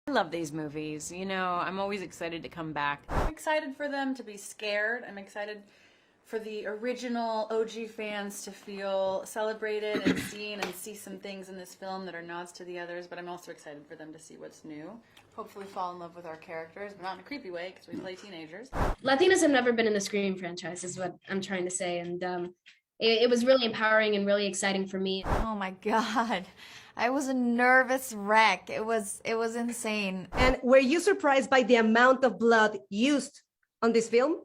I love these movies. You know, I'm always excited to come back. I'm excited for them to be scared. I'm excited for the original OG fans to feel celebrated and seen and see some things in this film that are nods to the others, but I'm also excited for them to see what's new. Hopefully fall in love with our characters, but not in a creepy way because we play teenagers. Latinas have never been in the Scream franchise is what I'm trying to say, and it was really empowering and really exciting for me. Oh my God. I was a nervous wreck. It was insane. And were you surprised by the amount of blood used on this film?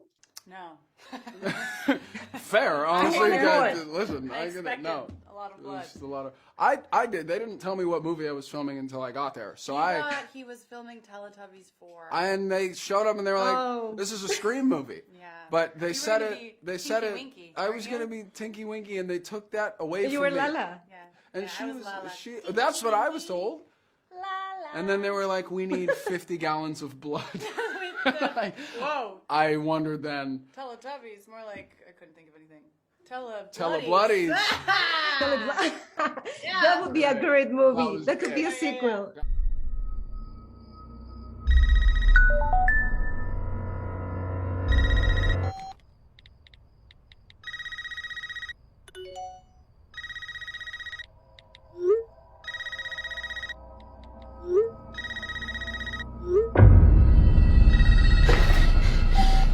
No. Fair, honestly. Listen, I expected no. a lot of blood. There's a lot of. I did. They didn't tell me what movie I was filming until I got there. So I thought he was filming Teletubbies 4. And they showed up and they were like, Oh. "This is a Scream movie." Yeah. But they You were said gonna it. be They said Tinky it. Winky, I weren't was you? gonna be Tinky Winky, and they took that away You from were me. Lala. Yeah. And Yeah, she I was was. Lala. She. That's what I was told. La, And then they were like, "We need 50 gallons of blood." Whoa. I wondered then. Teletubbies, more like, I couldn't think of anything. Telebloodies. That would be a great movie. was That could be a good. sequel.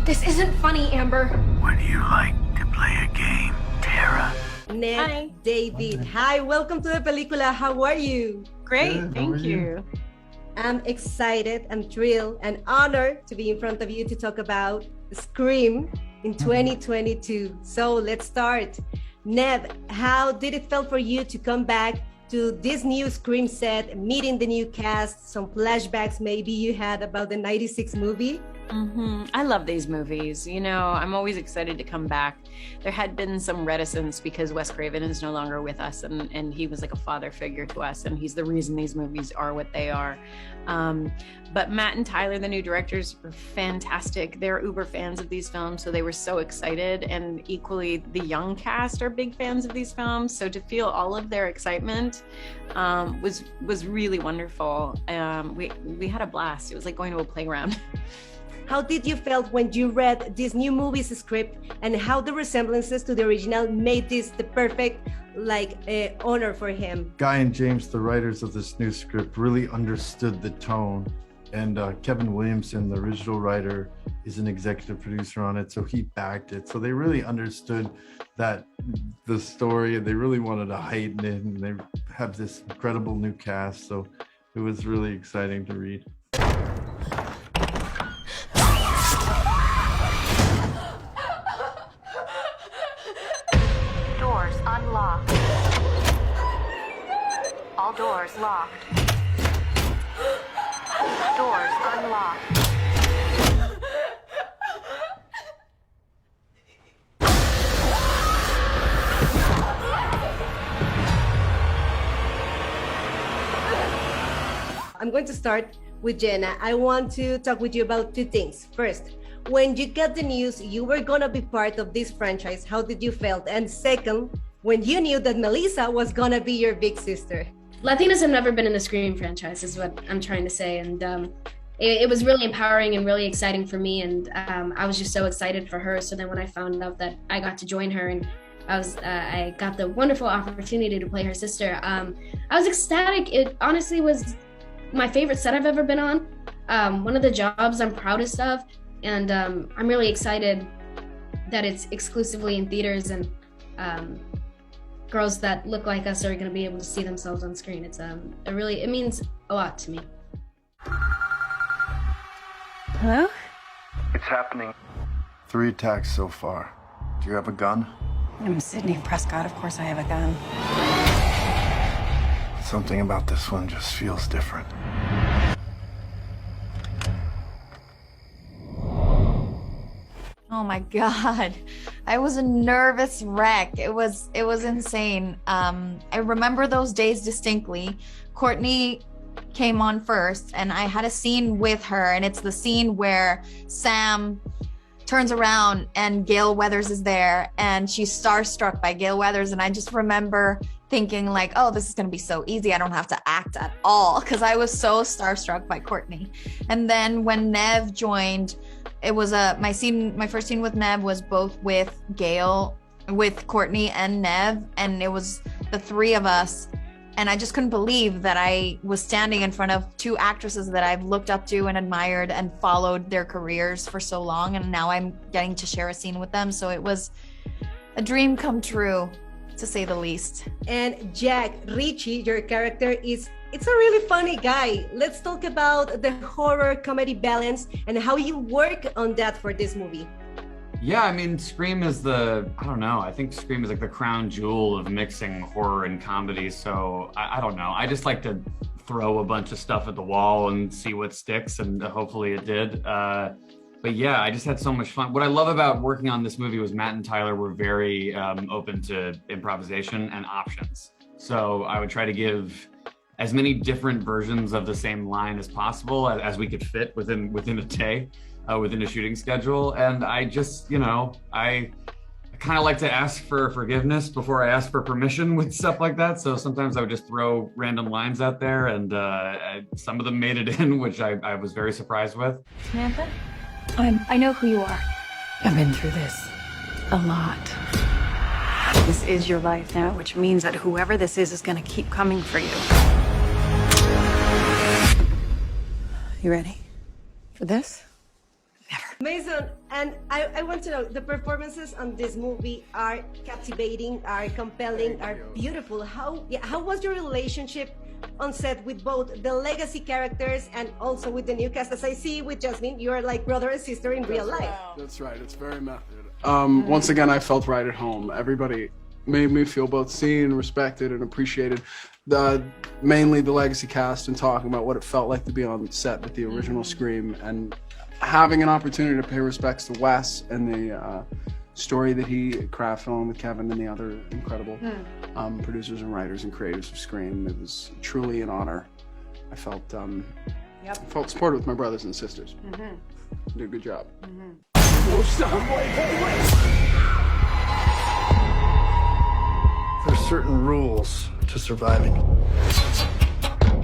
This isn't funny, Amber. Would you like to play a game, Tara? Ned, Hi. David. Hi, welcome to the Película. How are you? Great, Good, how thank are you? you. I'm excited, I'm thrilled, and honored to be in front of you to talk about Scream in 2022. So let's start. Ned, how did it feel for you to come back to this new Scream set, meeting the new cast, some flashbacks maybe you had about the 96 movie? I love these movies. You know, I'm always excited to come back. There had been some reticence because Wes Craven is no longer with us, and he was like a father figure to us, and he's the reason these movies are what they are. But Matt and Tyler, the new directors, were fantastic. They're uber fans of these films, so they were so excited. And equally, the young cast are big fans of these films. So to feel all of their excitement was really wonderful. We had a blast. It was like going to a playground. How did you felt when you read this new movie's script, and how the resemblances to the original made this the perfect honor for him? Guy and James, the writers of this new script, really understood the tone, and Kevin Williamson, the original writer, is an executive producer on it, so he backed it. So they really understood that the story, they really wanted to heighten it, and they have this incredible new cast, so it was really exciting to read. Doors unlocked. All doors locked. Doors unlocked. I'm going to start with Jenna. I want to talk with you about two things. First, when you got the news you were gonna be part of this franchise, how did you feel? And second, when you knew that Melissa was gonna be your big sister. Latinas have never been in the Scream franchise is what I'm trying to say, and it was really empowering and really exciting for me, and I was just so excited for her. So then when I found out that I got to join her and I got the wonderful opportunity to play her sister, I was ecstatic. It honestly was my favorite set I've ever been on, one of the jobs I'm proudest of, and I'm really excited that it's exclusively in theaters, and girls that look like us are going to be able to see themselves on screen. It means a lot to me. Hello? It's happening. 3 attacks so far. Do you have a gun? I'm Sydney Prescott. Of course I have a gun. Something about this one just feels different. Oh my God. I was a nervous wreck. It was insane. I remember those days distinctly. Courtney came on first and I had a scene with her, and it's the scene where Sam turns around and Gale Weathers is there, and she's starstruck by Gale Weathers. And I just remember thinking like, oh, this is going to be so easy. I don't have to act at all, because I was so starstruck by Courtney. And then when Nev joined, it was my first scene with Nev was both with Gale, with Courtney and Nev, and it was the three of us. And I just couldn't believe that I was standing in front of two actresses that I've looked up to and admired and followed their careers for so long. And now I'm getting to share a scene with them. So it was a dream come true, to say the least. And Jack Ritchie, your character, it's a really funny guy. Let's talk about the horror comedy balance and how you work on that for this movie. Yeah, I mean, Scream is I think Scream is like the crown jewel of mixing horror and comedy. So I don't know. I just like to throw a bunch of stuff at the wall and see what sticks, and hopefully it did. But yeah, I just had so much fun. What I love about working on this movie was Matt and Tyler were very open to improvisation and options. So I would try to give as many different versions of the same line as possible as we could fit within a day. Within a shooting schedule. And I just, I kind of like to ask for forgiveness before I ask for permission with stuff like that. So sometimes I would just throw random lines out there, and some of them made it in, which I was very surprised with. Samantha? I know who you are. I've been through this a lot. This is your life now, which means that whoever this is going to keep coming for you. You ready for this? Mason, and I want to know, the performances on this movie are captivating, are compelling, are beautiful. How was your relationship on set with both the legacy characters and also with the new cast? As I see with Jasmine, you are like brother and sister in real life. That's right. It's very method. Once again, I felt right at home. Everybody made me feel both seen, respected, and appreciated. Mainly the legacy cast, and talking about what it felt like to be on set with the original Scream, and having an opportunity to pay respects to Wes and the story that he crafted along with Kevin and the other incredible producers and writers and creators of Scream. It was truly an honor. I felt felt supported with my brothers and sisters. Did a good job. There's certain rules to surviving.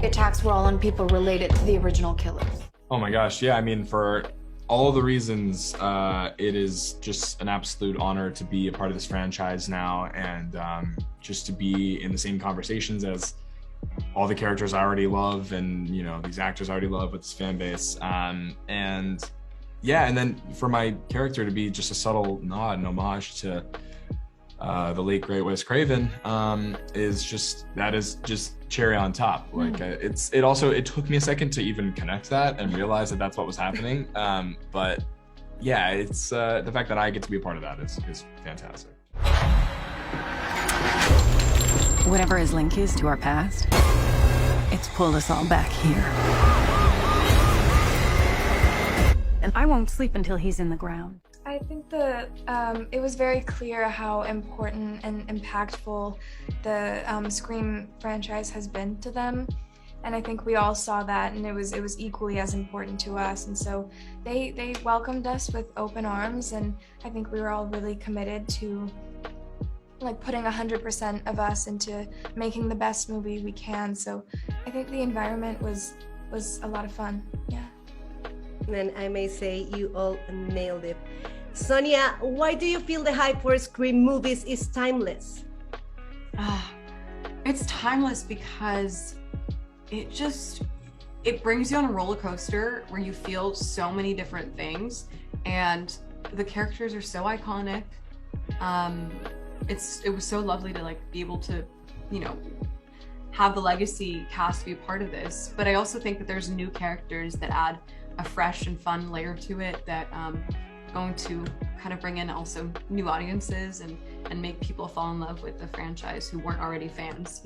The attacks were all on people related to the original killers. Oh my gosh, yeah, I mean, for all the reasons, it is just an absolute honor to be a part of this franchise now, and just to be in the same conversations as all the characters I already love, and these actors I already love with this fan base. And yeah, and then for my character to be just a subtle nod and homage to the late great Wes Craven is just cherry on top. Like it took me a second to even connect that and realize that that's what was happening. But yeah, it's the fact that I get to be a part of that is fantastic. Whatever his link is to our past, it's pulled us all back here. And I won't sleep until he's in the ground. I think it was very clear how important and impactful the Scream franchise has been to them, and I think we all saw that, and it was equally as important to us. And so they welcomed us with open arms, and I think we were all really committed to like putting 100% of us into making the best movie we can. So I think the environment was a lot of fun. Yeah. And I may say you all nailed it. Sonia, why do you feel the hype for Scream movies is timeless? It's timeless because it brings you on a roller coaster where you feel so many different things, and the characters are so iconic. It was so lovely to like be able to, have the legacy cast be a part of this. But I also think that there's new characters that add a fresh and fun layer to it that going to kind of bring in also new audiences and make people fall in love with the franchise who weren't already fans,